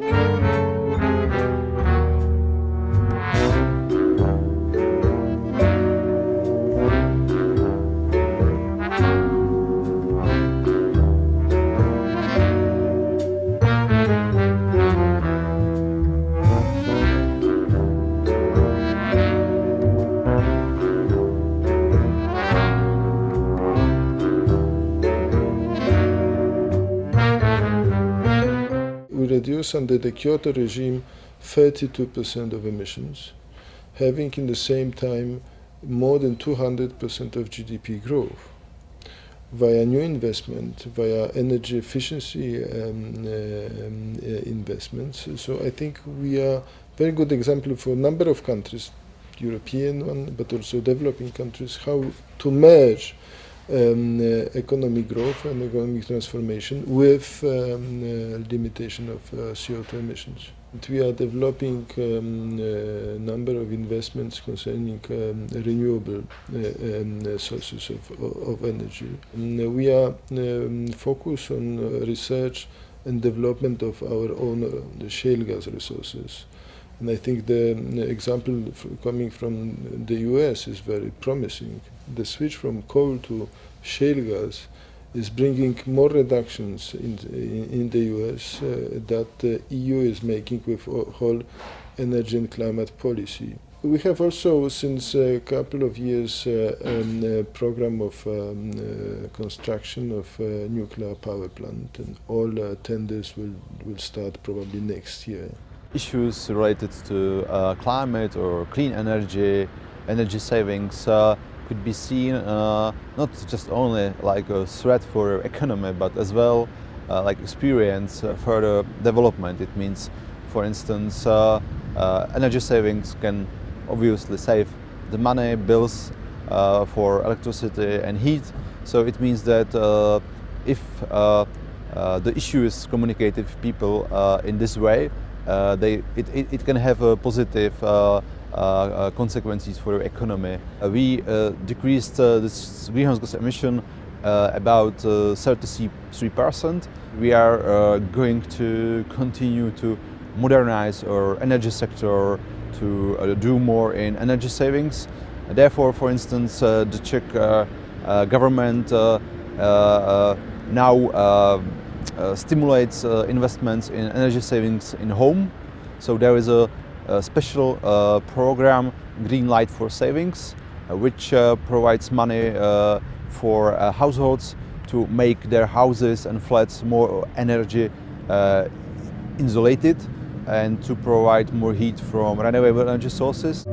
We reduce under the Kyoto regime 32% of emissions, having in the same time more than 200% of GDP growth via new investment, via energy efficiency investments. So I think we are a very good example for a number of countries, European one, but also developing countries, how to merge economic growth and economic transformation with limitation of CO2 emissions. And we are developing a number of investments concerning renewable sources of energy. And we are focused on research and development of our own shale gas resources. And I think the example coming from the US is very promising. The switch from coal to shale gas is bringing more reductions in the US that the EU is making with whole energy and climate policy. We have also, since a couple of years, a program of construction of a nuclear power plant, and all tenders will start probably next year. Issues related to climate or clean energy, energy savings could be seen not just only like a threat for economy, but as well like experience further development. It means, for instance, energy savings can obviously save the money, bills for electricity and heat. So it means that if the issue is communicated with people in this way, it can have a positive consequences for the economy. We decreased this greenhouse gas emission about 33%. We are going to continue to modernize our energy sector, to do more in energy savings. Therefore, for instance, the Czech government now stimulates investments in energy savings in home. So there is a special program, Green Light for Savings, which provides money for households to make their houses and flats more energy insulated and to provide more heat from renewable energy sources.